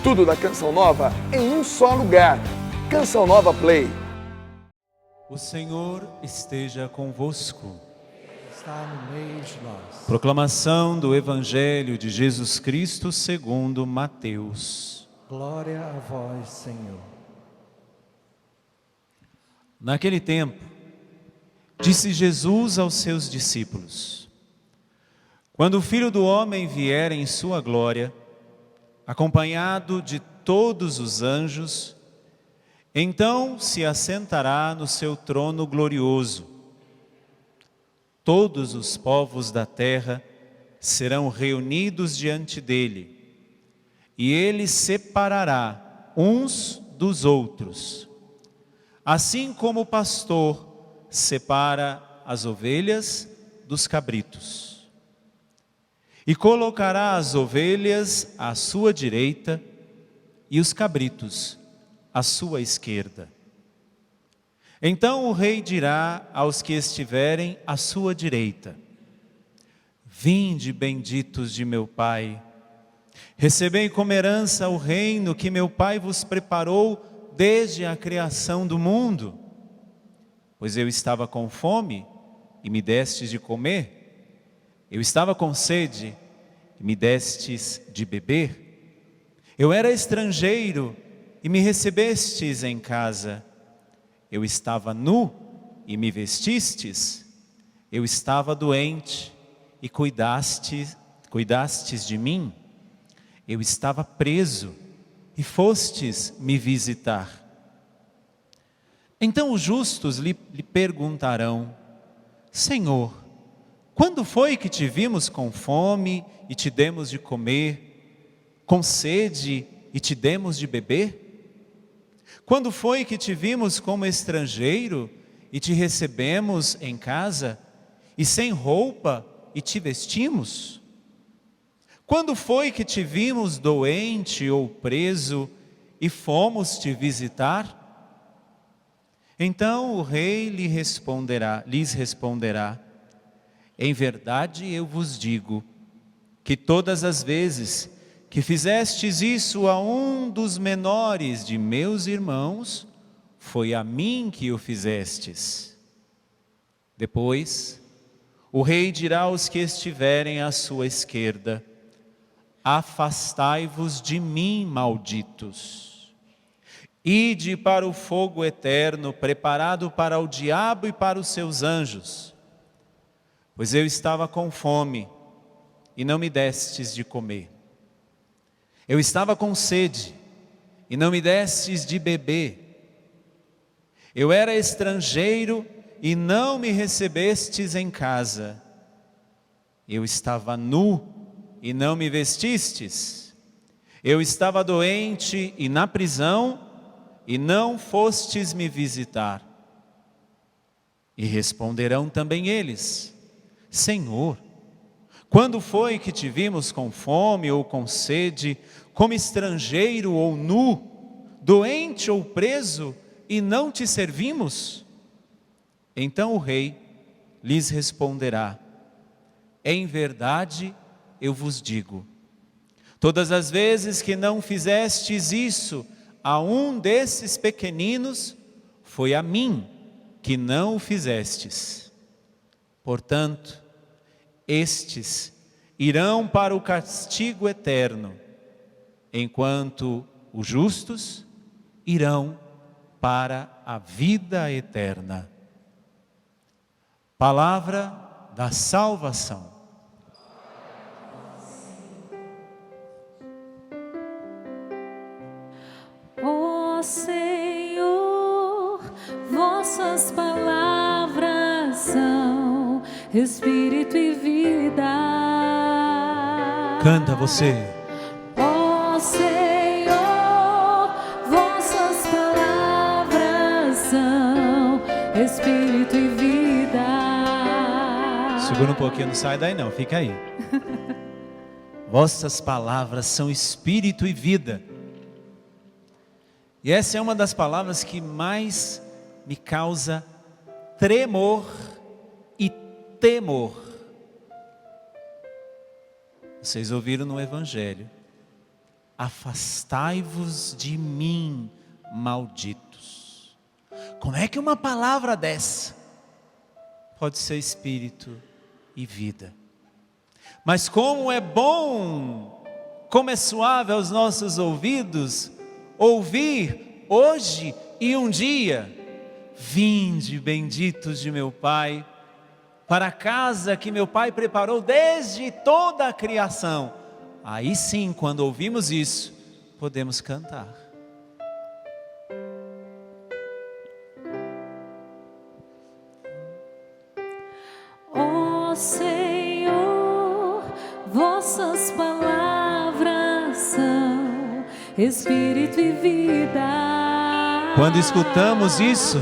Tudo da Canção Nova em um só lugar. Canção Nova Play. O Senhor esteja convosco. Está no meio de nós. Proclamação do Evangelho de Jesus Cristo segundo Mateus. Glória a vós, Senhor. Naquele tempo, disse Jesus aos seus discípulos: quando o Filho do Homem vier em sua glória, acompanhado de todos os anjos, então se assentará no seu trono glorioso. Todos os povos da terra serão reunidos diante dele, e ele separará uns dos outros, assim como o pastor separa as ovelhas dos cabritos. E colocará as ovelhas à sua direita e os cabritos à sua esquerda. Então o rei dirá aos que estiverem à sua direita: vinde, benditos de meu Pai, recebei como herança o reino que meu Pai vos preparou desde a criação do mundo. Pois eu estava com fome e me destes de comer, eu estava com sede e me destes de beber, eu era estrangeiro e me recebestes em casa, eu estava nu e me vestistes, eu estava doente e cuidastes de mim, eu estava preso e fostes me visitar. Então os justos lhe perguntarão: Senhor, quando foi que te vimos com fome e te demos de comer, com sede e te demos de beber? Quando foi que te vimos como estrangeiro e te recebemos em casa, e sem roupa e te vestimos? Quando foi que te vimos doente ou preso e fomos te visitar? Então o rei lhes responderá: em verdade eu vos digo, que todas as vezes que fizestes isso a um dos menores de meus irmãos, foi a mim que o fizestes. Depois, o rei dirá aos que estiverem à sua esquerda: afastai-vos de mim, malditos. Ide para o fogo eterno, preparado para o diabo e para os seus anjos. Pois eu estava com fome, e não me destes de comer. Eu estava com sede, e não me destes de beber. Eu era estrangeiro, e não me recebestes em casa. Eu estava nu, e não me vestistes. Eu estava doente e na prisão, e não fostes me visitar. E responderão também eles: Senhor, quando foi que te vimos com fome ou com sede, como estrangeiro ou nu, doente ou preso, e não te servimos? Então o rei lhes responderá: em verdade eu vos digo, todas as vezes que não fizestes isso a um desses pequeninos, foi a mim que não o fizestes. Portanto, estes irão para o castigo eterno, enquanto os justos irão para a vida eterna. Palavra da salvação. Ó Senhor, vossas palavras são Espírito e vida. Canta você. Ó Senhor, vossas palavras são Espírito e vida. Segura um pouquinho, não sai daí não, fica aí. Vossas palavras são Espírito e vida. E essa é uma das palavras que mais me causa tremor e temor. Vocês ouviram no Evangelho. afastai-vos de mim, malditos. Como é que uma palavra dessa pode ser espírito e vida? Mas como é bom, como é suave aos nossos ouvidos ouvir hoje e um dia: vinde, benditos de meu Pai, para a casa que meu Pai preparou desde toda a criação. Aí sim, quando ouvimos isso, podemos cantar. Ó Senhor, vossas palavras são Espírito e vida. Quando escutamos isso,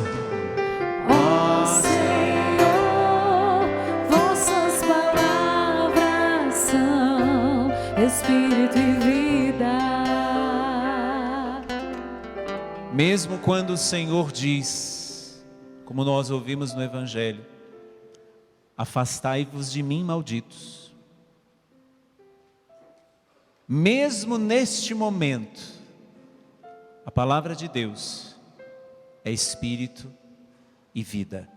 Ó Senhor, vossas palavras são Espírito e vida. mesmo quando o Senhor diz, como nós ouvimos no Evangelho: afastai-vos de mim, malditos. Mesmo neste momento, a palavra de Deus é espírito e vida.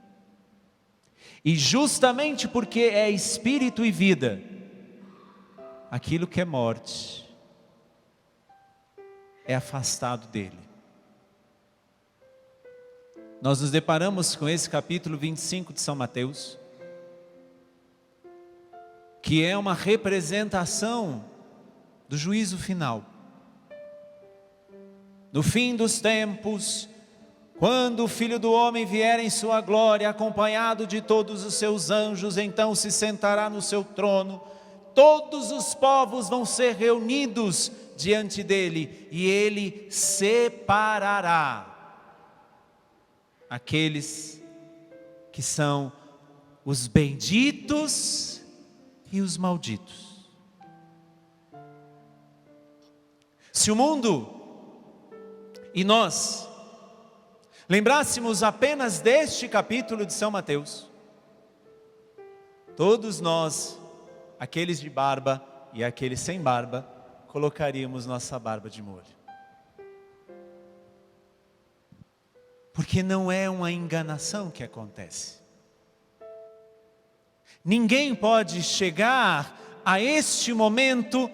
E justamente porque é espírito e vida, aquilo que é morte é afastado dele. Nós nos deparamos com esse capítulo 25 de São Mateus, que é uma representação do juízo final. No fim dos tempos, quando o Filho do Homem vier em sua glória, acompanhado de todos os seus anjos, então se sentará no seu trono, todos os povos vão ser reunidos diante dele, e ele separará aqueles que são os benditos e os malditos. Se o mundo e nós lembrássemos apenas deste capítulo de São Mateus, todos nós, aqueles de barba e aqueles sem barba, colocaríamos nossa barba de molho. Porque não é uma enganação que acontece. Ninguém pode chegar a este momento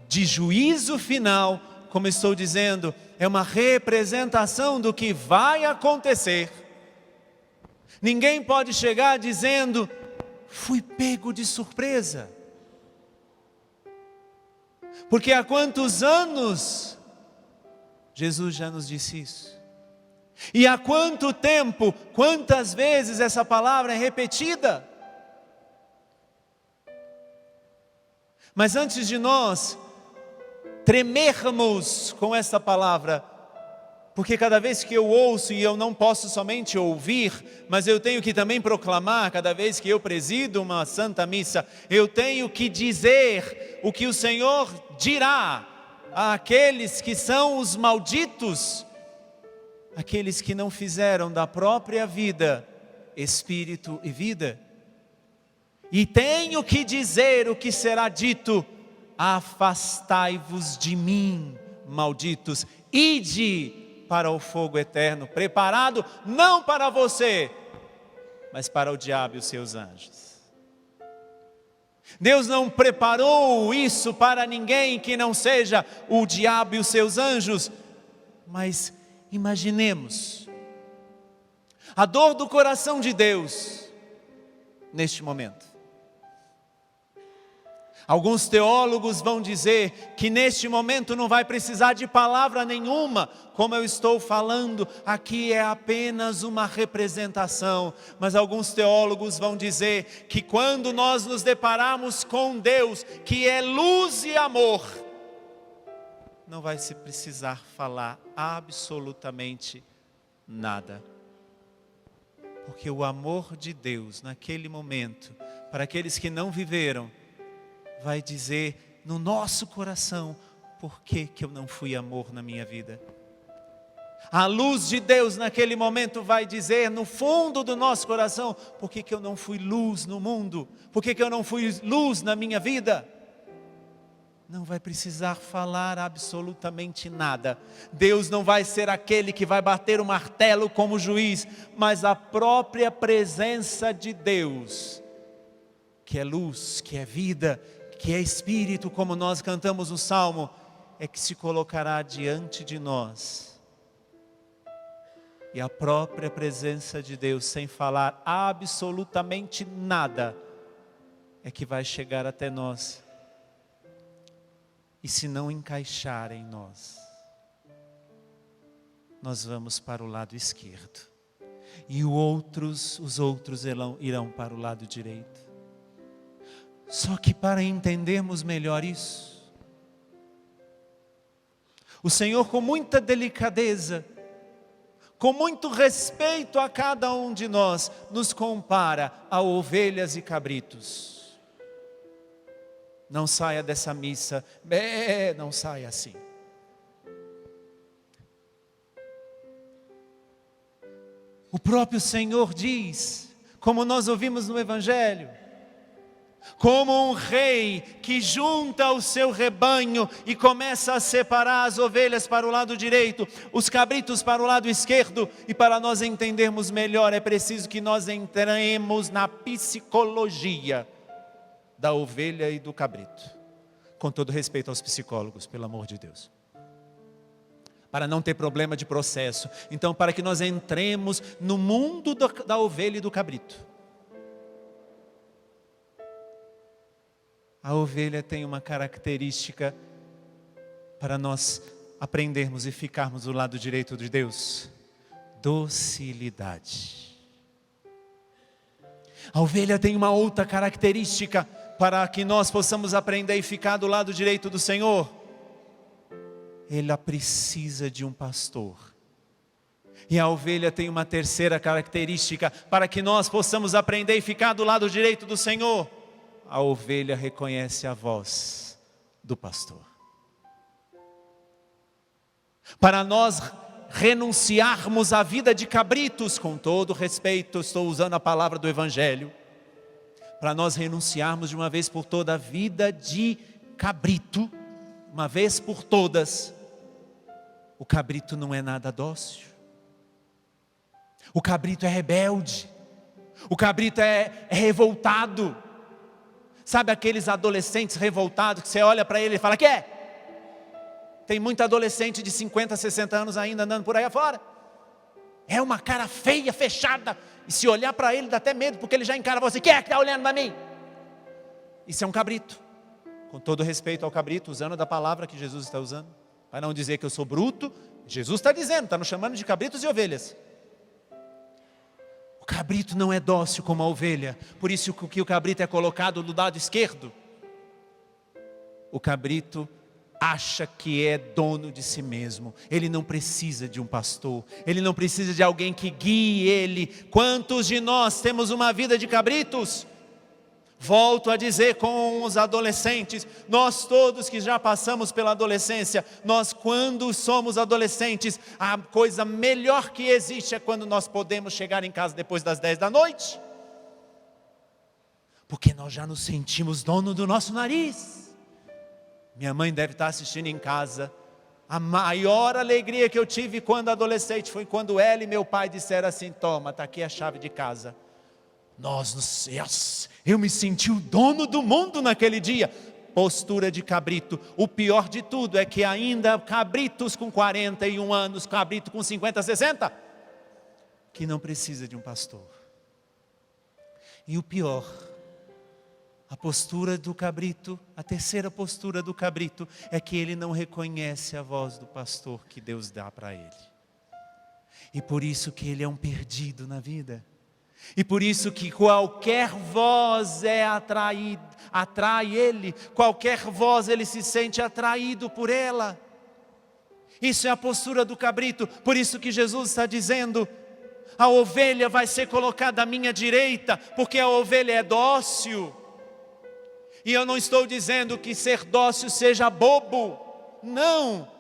de juízo final, como estou dizendo, é uma representação do que vai acontecer. Ninguém pode chegar dizendo: fui pego de surpresa. Porque há quantos anos Jesus já nos disse isso? E há quanto tempo, quantas vezes essa palavra é repetida? Mas antes de nós tremermos com essa palavra, porque cada vez que eu ouço, e eu não posso somente ouvir, mas eu tenho que também proclamar, cada vez que eu presido uma santa missa, eu tenho que dizer o que o Senhor dirá àqueles que são os malditos, aqueles que não fizeram da própria vida espírito e vida. E tenho que dizer o que será dito: afastai-vos de mim, malditos, ide para o fogo eterno, preparado não para você, mas para o diabo e os seus anjos. Deus não preparou isso para ninguém que não seja o diabo e os seus anjos. Mas imaginemos a dor do coração de Deus neste momento. Alguns teólogos vão dizer que neste momento não vai precisar de palavra nenhuma, como eu estou falando, aqui é apenas uma representação. Mas alguns teólogos vão dizer que quando nós nos depararmos com Deus, que é luz e amor, não vai se precisar falar absolutamente nada. Porque o amor de Deus naquele momento, para aqueles que não viveram, vai dizer no nosso coração: por que eu não fui amor na minha vida? A luz de Deus naquele momento vai dizer no fundo do nosso coração: por que eu não fui luz no mundo? Por que eu não fui luz na minha vida? não vai precisar falar absolutamente nada. Deus não vai ser aquele que vai bater o martelo como juiz, mas a própria presença de Deus, que é luz, que é vida, que é Espírito, como nós cantamos no Salmo, é que se colocará diante de nós. E a própria presença de Deus, sem falar absolutamente nada, é que vai chegar até nós. E se não encaixar em nós, nós vamos para o lado esquerdo. E os outros irão para o lado direito. Só que para entendermos melhor isso, o Senhor, com muita delicadeza, com muito respeito a cada um de nós, nos compara a ovelhas e cabritos. Não saia dessa missa, não saia assim. O próprio Senhor diz, como nós ouvimos no Evangelho, como um rei que junta o seu rebanho e começa a separar as ovelhas para o lado direito, os cabritos para o lado esquerdo, e para nós entendermos melhor é preciso que nós entremos na psicologia da ovelha e do cabrito, com todo respeito aos psicólogos, pelo amor de Deus, para não ter problema de processo. Então, para que nós entremos no mundo da ovelha e do cabrito, a ovelha tem uma característica para nós aprendermos e ficarmos do lado direito de Deus: docilidade. A ovelha tem uma outra característica para que nós possamos aprender e ficar do lado direito do Senhor. Ela precisa de um pastor. E a ovelha tem uma terceira característica para que nós possamos aprender e ficar do lado direito do Senhor. A ovelha reconhece a voz do pastor. Para nós renunciarmos à vida de cabritos, com todo respeito, estou usando a palavra do Evangelho, para nós renunciarmos de uma vez por toda a vida de cabrito, uma vez por todas, o cabrito não é nada dócil, o cabrito é rebelde, o cabrito é revoltado. Sabe aqueles adolescentes revoltados que você olha para ele e fala: quer? Tem muito adolescente de 50, 60 anos ainda andando por aí afora. É uma cara feia, fechada. E se olhar para ele dá até medo, porque ele já encara você: quem é que está olhando para mim? Isso é um cabrito. Com todo respeito ao cabrito, usando da palavra que Jesus está usando, para não dizer que eu sou bruto, Jesus está dizendo, está nos chamando de cabritos e ovelhas. O cabrito não é dócil como a ovelha, por isso que o cabrito é colocado do lado esquerdo. O cabrito acha que é dono de si mesmo, ele não precisa de um pastor, ele não precisa de alguém que guie ele. Quantos de nós temos uma vida de cabritos? Volto a dizer com os adolescentes, nós todos que já passamos pela adolescência, nós quando somos adolescentes, a coisa melhor que existe é quando nós podemos chegar em casa depois das 10 da noite, porque nós já nos sentimos dono do nosso nariz. Minha mãe deve estar assistindo em casa. A maior alegria que eu tive quando adolescente foi quando ela e meu pai disseram assim: toma, está aqui a chave de casa. Eu me senti o dono do mundo naquele dia. Postura de cabrito. O pior de tudo é que ainda cabritos com 41 anos, cabrito com 50, 60, que não precisa de um pastor. E o pior, a postura do cabrito, a terceira postura do cabrito, é que ele não reconhece a voz do pastor que Deus dá para ele. E por isso que ele é um perdido na vida. E por isso que qualquer voz atrai ele, qualquer voz ele se sente atraído por ela. Isso é a postura do cabrito. Por isso que Jesus está dizendo: a ovelha vai ser colocada à minha direita, porque a ovelha é dócil. E eu não estou dizendo que ser dócil seja bobo, não.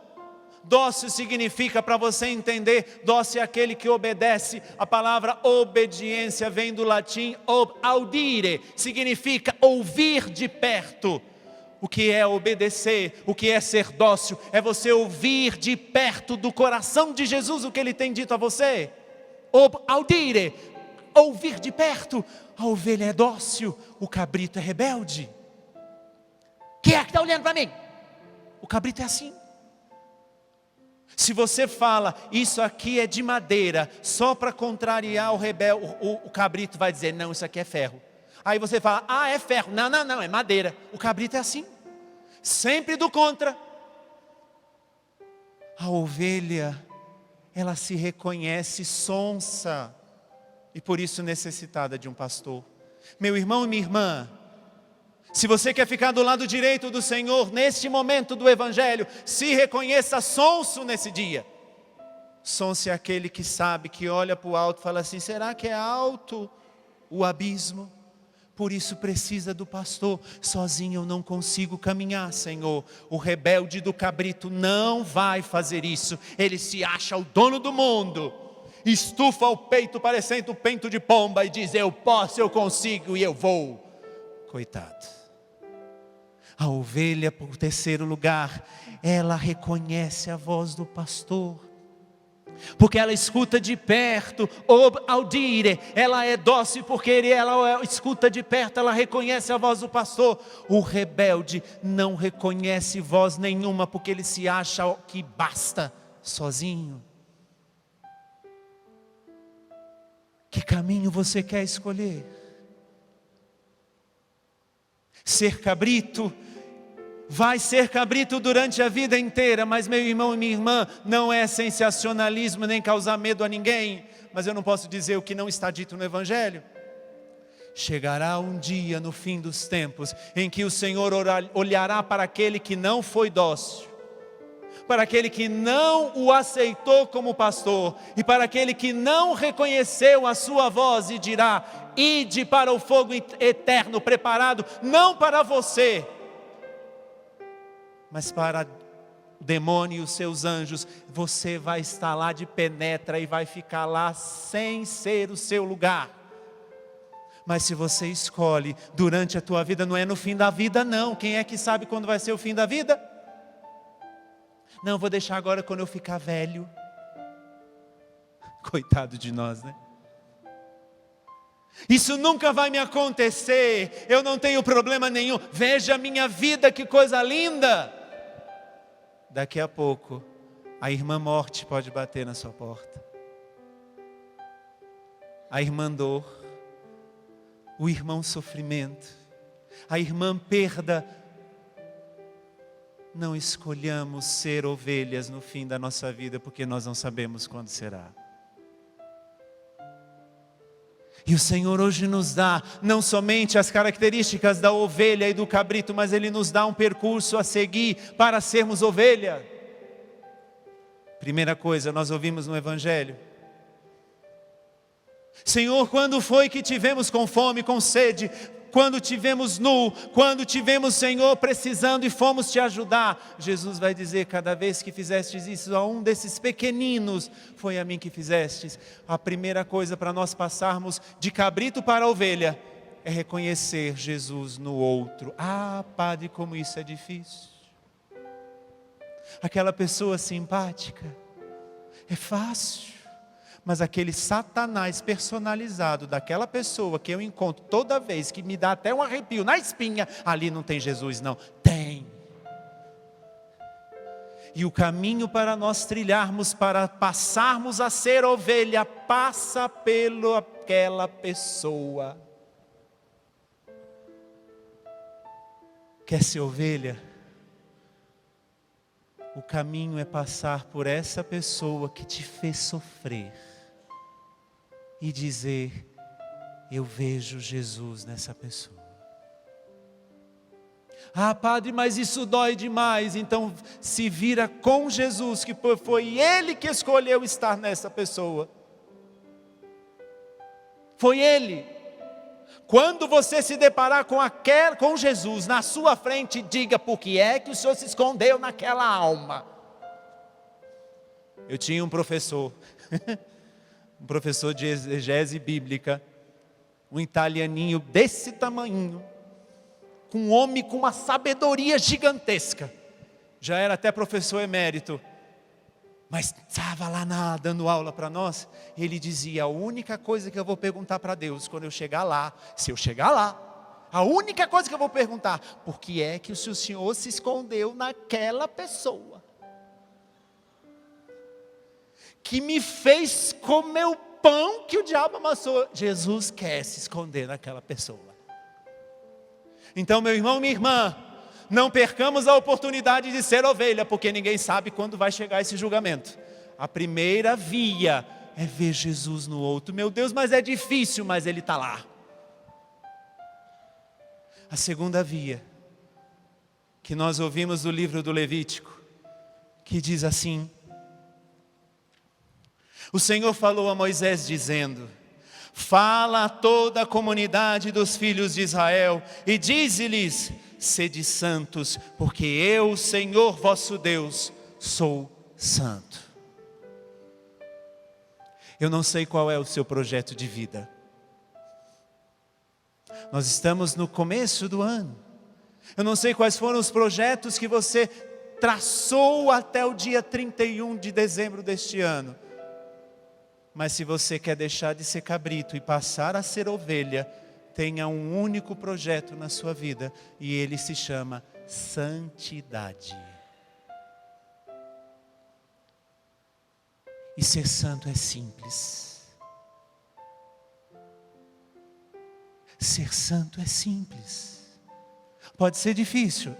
Dócil significa, para você entender, dócil é aquele que obedece. A palavra obediência vem do latim audire, significa ouvir de perto. O que é obedecer, o que é ser dócil, é você ouvir de perto do coração de Jesus o que Ele tem dito a você. Audire, ouvir de perto. A ovelha é dócil, o cabrito é rebelde. Quem é que está olhando para mim? O cabrito é assim. Se você fala, isso aqui é de madeira, só para contrariar o rebelde, o cabrito vai dizer, não, isso aqui é ferro. Aí você fala, é ferro. Não, é madeira. O cabrito é assim. Sempre do contra. A ovelha, ela se reconhece sonsa. E por isso necessitada de um pastor. Meu irmão e minha irmã, se você quer ficar do lado direito do Senhor, neste momento do Evangelho, se reconheça sonso nesse dia. Sonso é aquele que sabe, que olha para o alto e fala assim, será que é alto o abismo? Por isso precisa do pastor. Sozinho eu não consigo caminhar, Senhor. O rebelde do cabrito não vai fazer isso. Ele se acha o dono do mundo. Estufa o peito parecendo o peito de pomba e diz, eu posso, eu consigo e eu vou. Coitado. A ovelha, por terceiro lugar, ela reconhece a voz do pastor. Porque ela escuta de perto, audire, ela é dócil porque ela escuta de perto, ela reconhece a voz do pastor. O rebelde não reconhece voz nenhuma porque ele se acha que basta sozinho. Que caminho você quer escolher? Ser cabrito? Vai ser cabrito durante a vida inteira, mas meu irmão e minha irmã, não é sensacionalismo nem causar medo a ninguém, mas eu não posso dizer o que não está dito no Evangelho. Chegará um dia no fim dos tempos, em que o Senhor olhará para aquele que não foi dócil, para aquele que não o aceitou como pastor, e para aquele que não reconheceu a sua voz, e dirá, ide para o fogo eterno preparado, não para você, mas para o demônio e os seus anjos. Você vai estar lá de penetra e vai ficar lá sem ser o seu lugar. Mas se você escolhe durante a tua vida, não é no fim da vida não. Quem é que sabe quando vai ser o fim da vida? Não, vou deixar agora quando eu ficar velho. Coitado de nós, né? Isso nunca vai me acontecer. Eu não tenho problema nenhum. Veja a minha vida, que coisa linda. Daqui a pouco, a irmã morte pode bater na sua porta. A irmã dor, o irmão sofrimento, a irmã perda. Não escolhamos ser ovelhas no fim da nossa vida, porque nós não sabemos quando será. E o Senhor hoje nos dá não somente as características da ovelha e do cabrito, mas Ele nos dá um percurso a seguir para sermos ovelha. Primeira coisa, nós ouvimos no Evangelho. Senhor, quando foi que tivemos com fome, com sede? Quando tivemos nu, quando tivemos, Senhor, precisando e fomos te ajudar? Jesus vai dizer, cada vez que fizestes isso a um desses pequeninos, foi a mim que fizestes. A primeira coisa para nós passarmos de cabrito para ovelha, é reconhecer Jesus no outro. Ah, Padre, como isso é difícil. Aquela pessoa simpática, é fácil. Mas aquele Satanás personalizado daquela pessoa que eu encontro toda vez, que me dá até um arrepio na espinha, ali não tem Jesus não. Tem. E o caminho para nós trilharmos, para passarmos a ser ovelha, passa pela aquela pessoa. Quer ser ovelha? O caminho é passar por essa pessoa que te fez sofrer. E dizer, eu vejo Jesus nessa pessoa. Ah, Padre, mas isso dói demais. Então se vira com Jesus, que foi Ele que escolheu estar nessa pessoa. Foi Ele. Quando você se deparar com Jesus na sua frente, diga, por que é que o Senhor se escondeu naquela alma? Eu tinha um professor... um professor de exegese bíblica, um italianinho desse tamanho, com um homem com uma sabedoria gigantesca. Já era até professor emérito, mas estava lá dando aula para nós. Ele dizia: a única coisa que eu vou perguntar para Deus quando eu chegar lá, se eu chegar lá, a única coisa que eu vou perguntar: por que é que o Senhor se escondeu naquela pessoa? Que me fez comer o pão que o diabo amassou. Jesus quer se esconder naquela pessoa. Então, meu irmão, minha irmã, não percamos a oportunidade de ser ovelha, porque ninguém sabe quando vai chegar esse julgamento. A primeira via é ver Jesus no outro. Meu Deus, mas é difícil, mas Ele está lá. A segunda via, que nós ouvimos do livro do Levítico, que diz assim: o Senhor falou a Moisés dizendo: fala a toda a comunidade dos filhos de Israel e dize-lhes: sede santos, porque eu, Senhor vosso Deus, sou santo. Eu não sei qual é o seu projeto de vida. Nós estamos no começo do ano. Eu não sei quais foram os projetos que você traçou até o dia 31 de dezembro deste ano. Mas se você quer deixar de ser cabrito e passar a ser ovelha, tenha um único projeto na sua vida, e ele se chama santidade. E ser santo é simples. Ser santo é simples. Pode ser difícil,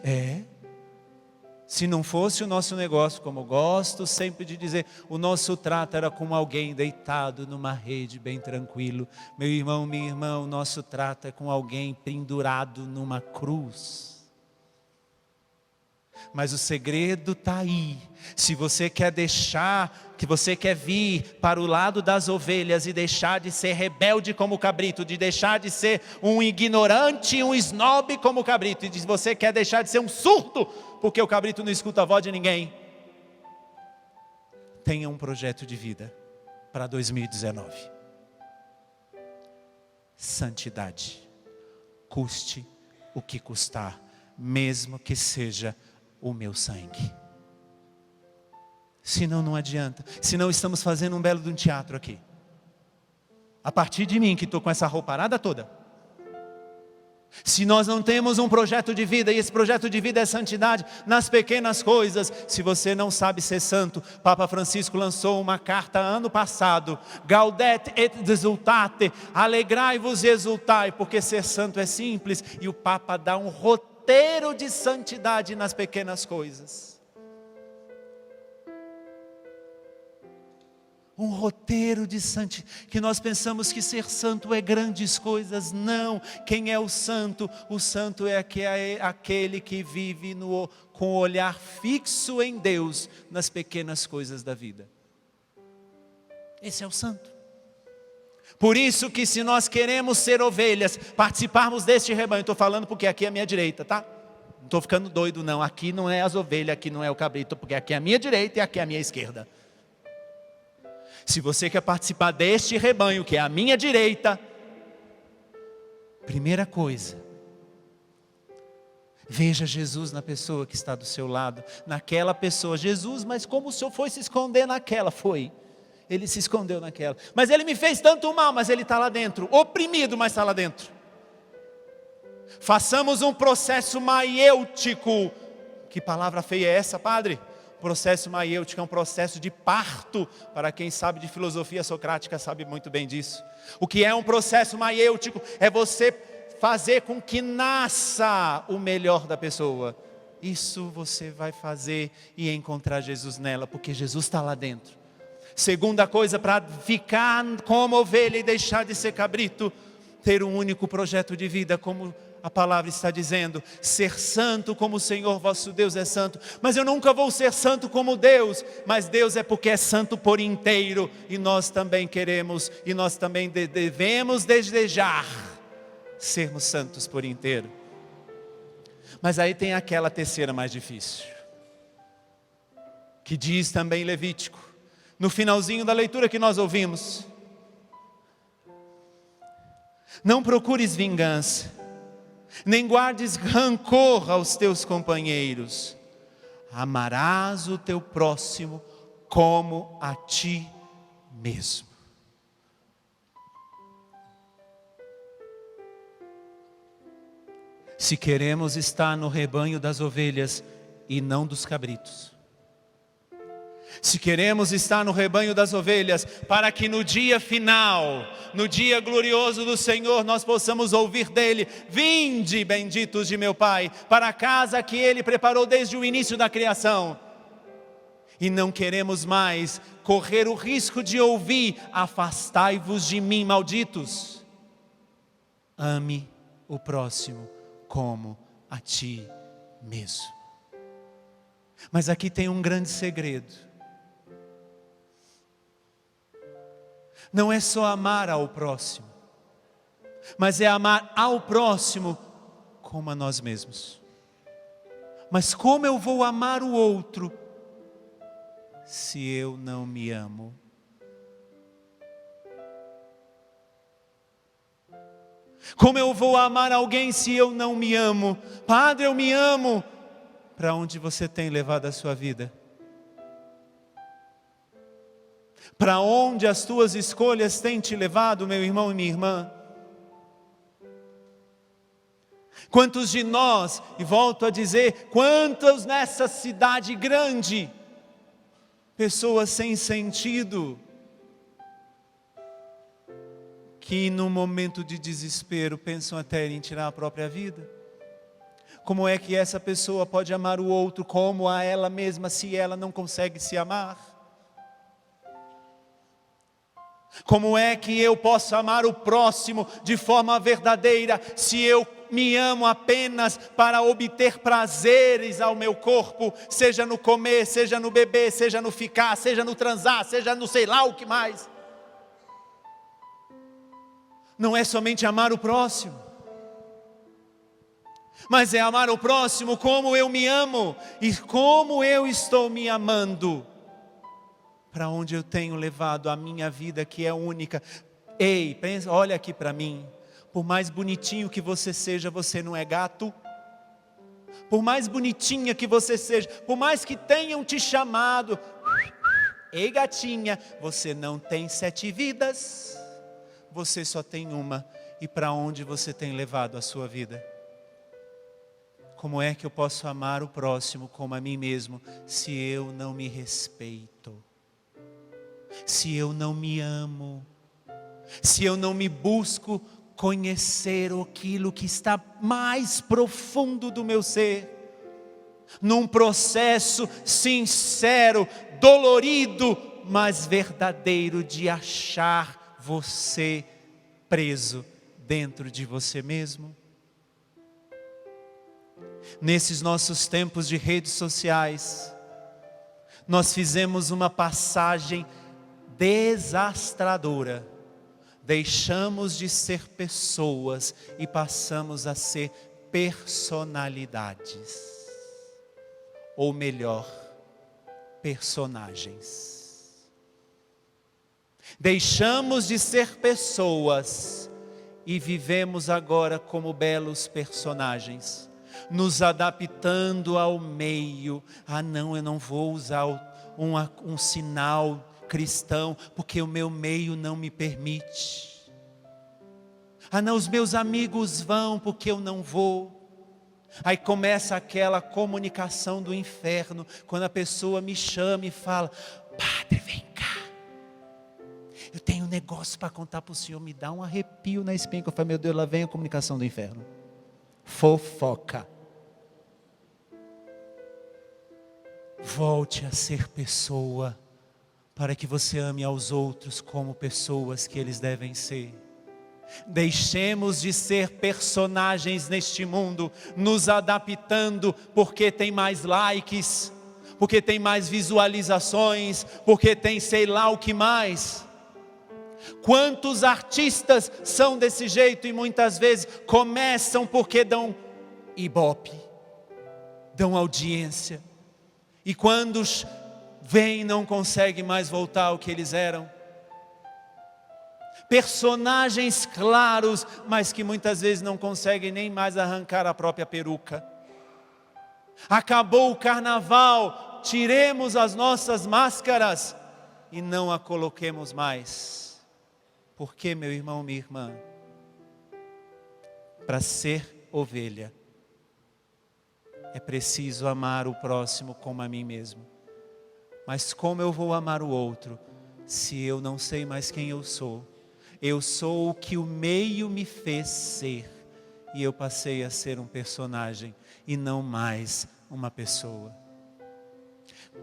Se não fosse o nosso negócio, como eu gosto sempre de dizer, o nosso trato era com alguém deitado numa rede bem tranquilo. Meu irmão, minha irmã, o nosso trato é com alguém pendurado numa cruz. Mas o segredo está aí. Se você quer que você quer vir para o lado das ovelhas e deixar de ser rebelde como o cabrito, de deixar de ser um ignorante, um snob como o cabrito, e você quer deixar de ser um surdo, porque o cabrito não escuta a voz de ninguém, tenha um projeto de vida para 2019. Santidade, custe o que custar, mesmo que seja o meu sangue. Senão não adianta. Senão estamos fazendo um belo de um teatro aqui. A partir de mim, que estou com essa rouparada toda. Se nós não temos um projeto de vida, e esse projeto de vida é santidade nas pequenas coisas. Se você não sabe ser santo, Papa Francisco lançou uma carta ano passado: Gaudete et exultate, alegrai-vos e exultai, porque ser santo é simples. E o Papa dá um roteiro de santidade nas pequenas coisas. Um roteiro de santidade, que nós pensamos que ser santo é grandes coisas. Não, quem é o santo? O santo é aquele que vive com o olhar fixo em Deus, nas pequenas coisas da vida. Esse é o santo. Por isso que se nós queremos ser ovelhas, participarmos deste rebanho, estou falando porque aqui é a minha direita, tá? Não estou ficando doido não, aqui não é as ovelhas, aqui não é o cabrito, porque aqui é a minha direita e aqui é a minha esquerda. Se você quer participar deste rebanho, que é a minha direita, primeira coisa, veja Jesus na pessoa que está do seu lado, naquela pessoa. Jesus, mas como o Senhor foi se esconder naquela? Foi, Ele se escondeu naquela. Mas Ele me fez tanto mal, mas Ele está lá dentro, oprimido, mas está lá dentro. Façamos um processo maiêutico. Que palavra feia é essa, padre? Processo maiêutico é um processo de parto. Para quem sabe de filosofia socrática sabe muito bem disso. O que é um processo maiêutico? É você fazer com que nasça o melhor da pessoa. Isso você vai fazer e encontrar Jesus nela, porque Jesus está lá dentro. Segunda coisa, para ficar como ovelha e deixar de ser cabrito, ter um único projeto de vida, como a palavra está dizendo: ser santo como o Senhor vosso Deus é santo. Mas eu nunca vou ser santo como Deus. Mas Deus é porque é santo por inteiro. E nós também queremos, e nós também devemos desejar sermos santos por inteiro. Mas aí tem aquela terceira mais difícil, que diz também Levítico, no finalzinho da leitura que nós ouvimos: não procures vingança, nem guardes rancor aos teus companheiros. Amarás o teu próximo como a ti mesmo. Se queremos estar no rebanho das ovelhas e não dos cabritos, se queremos estar no rebanho das ovelhas, para que no dia final, no dia glorioso do Senhor, nós possamos ouvir dele: vinde, benditos de meu Pai, para a casa que ele preparou desde o início da criação. E não queremos mais correr o risco de ouvir: afastai-vos de mim, malditos. Ame o próximo como a ti mesmo. Mas aqui tem um grande segredo. Não é só amar ao próximo, mas é amar ao próximo como a nós mesmos. Mas como eu vou amar o outro se eu não me amo? Como eu vou amar alguém se eu não me amo? Padre, eu me amo. Para onde você tem levado a sua vida? Para onde as tuas escolhas têm te levado, meu irmão e minha irmã? Quantos de nós, e volto a dizer, quantos nessa cidade grande, pessoas sem sentido, que num momento de desespero pensam até em tirar a própria vida? Como é que essa pessoa pode amar o outro como a ela mesma se ela não consegue se amar? Como é que eu posso amar o próximo de forma verdadeira se eu me amo apenas para obter prazeres ao meu corpo, seja no comer, seja no beber, seja no ficar, seja no transar, seja no sei lá o que mais? Não é somente amar o próximo, mas é amar o próximo como eu me amo e como eu estou me amando. Para onde eu tenho levado a minha vida que é única? Ei, pensa, olha aqui para mim. Por mais bonitinho que você seja, você não é gato. Por mais bonitinha que você seja, por mais que tenham te chamado, ei gatinha, você não tem 7 vidas. Você só tem uma. E para onde você tem levado a sua vida? Como é que eu posso amar o próximo como a mim mesmo se eu não me respeito? Se eu não me amo, se eu não me busco conhecer aquilo que está mais profundo do meu ser, num processo sincero, dolorido, mas verdadeiro de achar você preso dentro de você mesmo. Nesses nossos tempos de redes sociais, nós fizemos uma passagem desastradora. Deixamos de ser pessoas e passamos a ser personalidades. Ou melhor, personagens. Deixamos de ser pessoas e vivemos agora como belos personagens, nos adaptando ao meio. Ah não, eu não vou usar um sinal cristão, porque o meu meio não me permite. Ah não, os meus amigos vão, porque eu não vou. Aí começa aquela comunicação do inferno, quando a pessoa me chama e fala: padre, vem cá, eu tenho um negócio para contar para o senhor. Me dá um arrepio na espinha, que eu falo: meu Deus, lá vem a comunicação do inferno. Fofoca. Volte a ser pessoa, para que você ame aos outros como pessoas que eles devem ser. Deixemos de ser personagens neste mundo, nos adaptando porque tem mais likes, porque tem mais visualizações, porque tem sei lá o que mais. Quantos artistas são desse jeito e muitas vezes começam porque dão ibope, dão audiência, e quando vem não consegue mais voltar ao que eles eram. personagens claros, mas que muitas vezes não conseguem nem mais arrancar a própria peruca. Acabou o carnaval, tiremos as nossas máscaras e não a coloquemos mais. Por quê, meu irmão, minha irmã? Para ser ovelha, é preciso amar o próximo como a mim mesmo. Mas como eu vou amar o outro, se eu não sei mais quem eu sou? Eu sou o que o meio me fez ser, e eu passei a ser um personagem, e não mais uma pessoa.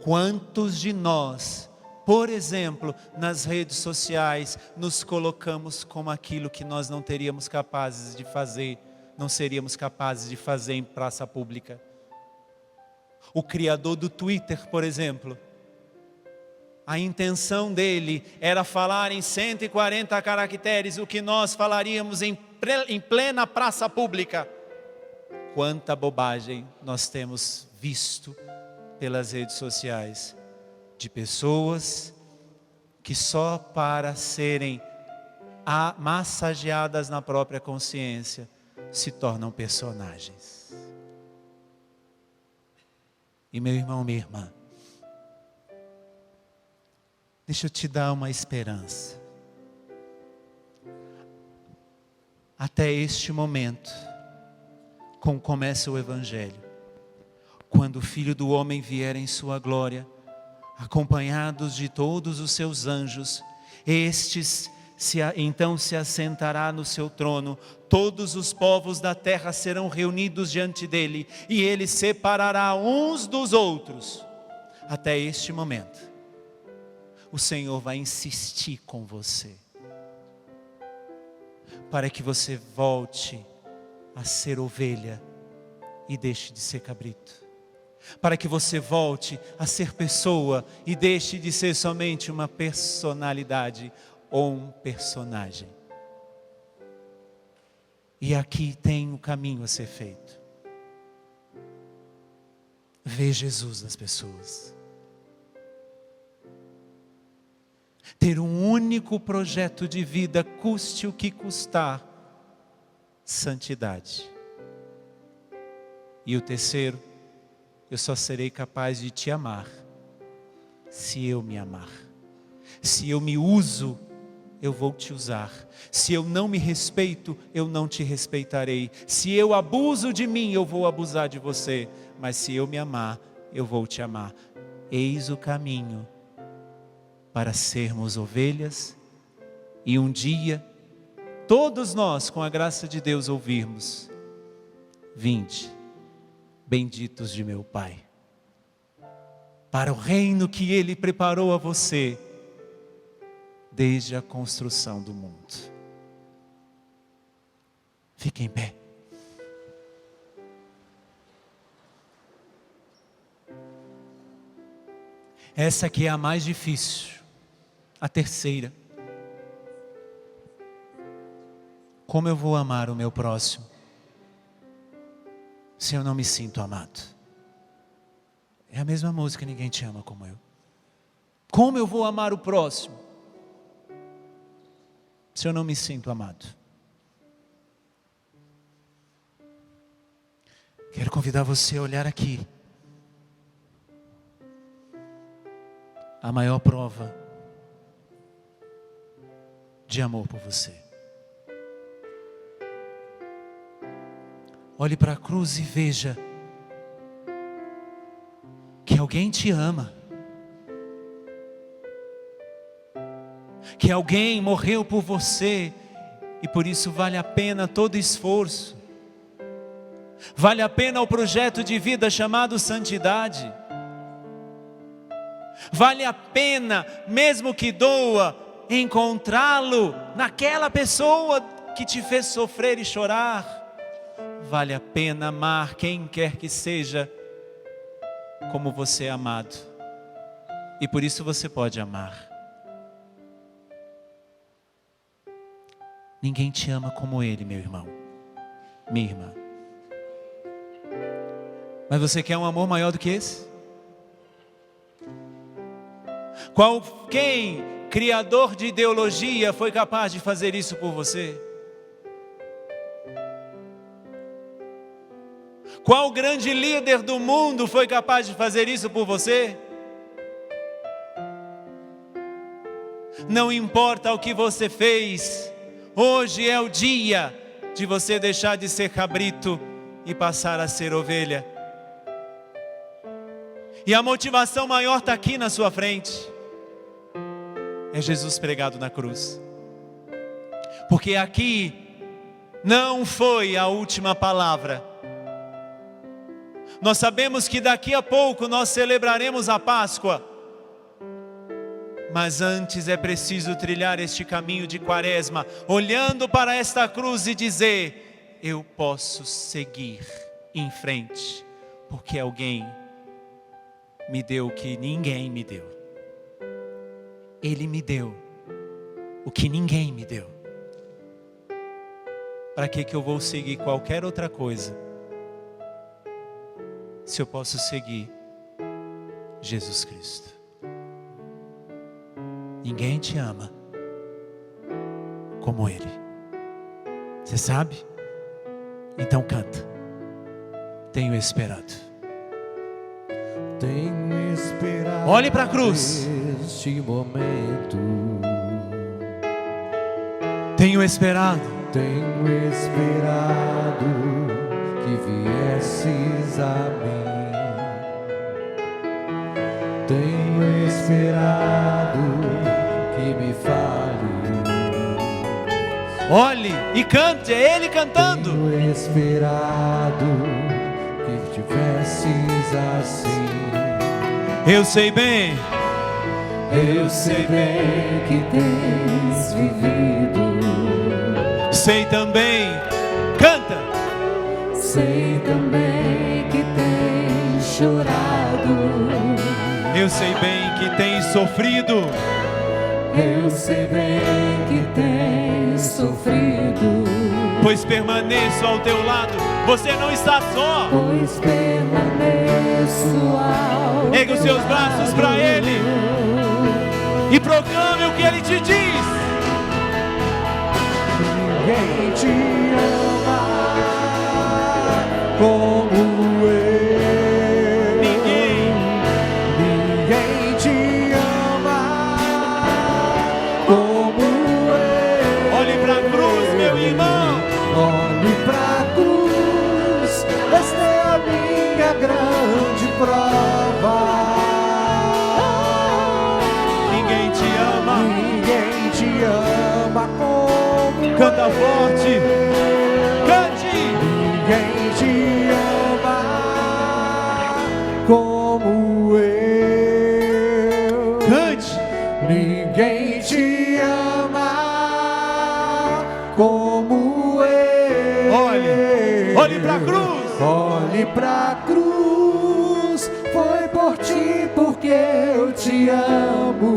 Quantos de nós, por exemplo, nas redes sociais, nos colocamos como aquilo que nós não teríamos capazes de fazer, não seríamos capazes de fazer em praça pública? O criador do Twitter, por exemplo, a intenção dele era falar em 140 caracteres o que nós falaríamos em plena praça pública. Quanta bobagem nós temos visto pelas redes sociais, de pessoas que só para serem massageadas na própria consciência se tornam personagens. E meu irmão, minha irmã, deixa eu te dar uma esperança. Até este momento, como começa o Evangelho, quando o Filho do Homem vier em sua glória, acompanhados de todos os seus anjos, então se assentará no seu trono, todos os povos da terra serão reunidos diante dele, e ele separará uns dos outros. Até este momento, o Senhor vai insistir com você, para que você volte a ser ovelha e deixe de ser cabrito, para que você volte a ser pessoa e deixe de ser somente uma personalidade ou um personagem. E aqui tem um caminho a ser feito. Ver Jesus nas pessoas. Ter um único projeto de vida, custe o que custar, santidade. E o terceiro, eu só serei capaz de te amar, se eu me amar. Se eu me uso, eu vou te usar. Se eu não me respeito, eu não te respeitarei. Se eu abuso de mim, eu vou abusar de você. Mas se eu me amar, eu vou te amar. Eis o caminho para sermos ovelhas e um dia, todos nós, com a graça de Deus, ouvirmos: vinde, benditos de meu Pai, para o reino que Ele preparou a você desde a construção do mundo. Fique em pé. Essa aqui é a mais difícil, a terceira. Como eu vou amar o meu próximo se eu não me sinto amado? É a mesma música, ninguém te ama como eu. Como eu vou amar o próximo se eu não me sinto amado? Quero convidar você a olhar aqui. A maior prova de amor por você. Olhe para a cruz e veja que alguém te ama, que alguém morreu por você, e por isso vale a pena todo esforço, vale a pena o projeto de vida chamado santidade, vale a pena, mesmo que doa, encontrá-lo naquela pessoa que te fez sofrer e chorar. Vale a pena amar quem quer que seja como você é amado, e por isso você pode amar. Ninguém te ama como Ele, meu irmão, minha irmã. Mas você quer um amor maior do que esse? Quem criador de ideologia foi capaz de fazer isso por você? Qual grande líder do mundo foi capaz de fazer isso por você? Não importa o que você fez, hoje é o dia de você deixar de ser cabrito e passar a ser ovelha. E a motivação maior está aqui na sua frente. É Jesus pregado na cruz. Porque aqui não foi a última palavra. Nós sabemos que daqui a pouco nós celebraremos a Páscoa. Mas antes é preciso trilhar este caminho de Quaresma, olhando para esta cruz e dizer: eu posso seguir em frente, porque alguém me deu o que ninguém me deu. Ele me deu o que ninguém me deu. Para que eu vou seguir qualquer outra coisa, se eu posso seguir Jesus Cristo? Ninguém te ama como Ele. Você sabe? Então canta. Tenho esperado. Tenho esperado. Olhe para a cruz. Este momento. Tenho esperado. Tenho esperado que viesses a mim. Tenho esperado que me fales. Olhe e cante, é Ele cantando. Tenho esperado que tivesses assim. Eu sei bem. Eu sei bem que tens vivido. Sei também. Canta. Sei também que tens chorado. Eu sei bem que tens sofrido. Eu sei bem que tens sofrido. Pois permaneço ao teu lado. Você não está só. Pois permaneço ao Ergue os seus braços para Ele e proclame o que Ele te diz. Ninguém te ama como eu. Ninguém te ama como eu. Olhe para a cruz, meu irmão. Olhe pra cruz. Esta é a minha grande prova. Ninguém te ama. Ninguém te ama como Canta forte. Cante. ninguém te ama como eu. Cante. Ninguém te ama como eu. Olhe para a cruz. Olhe pra cruz. Foi por ti porque eu te amo.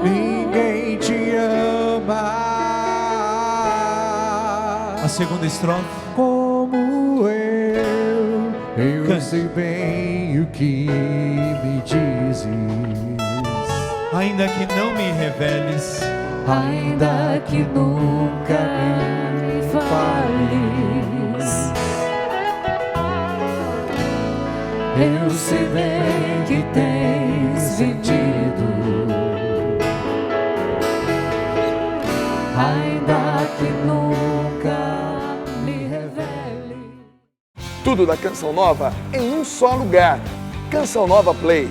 Ninguém te ama A segunda estrofe. como eu. Eu Cante. sei bem o que me dizes. Ainda que não me reveles, ainda que nunca me fales. Eu sei bem que tens vendido, ainda que nunca me revele. Tudo da Canção Nova em um só lugar. Canção Nova Play.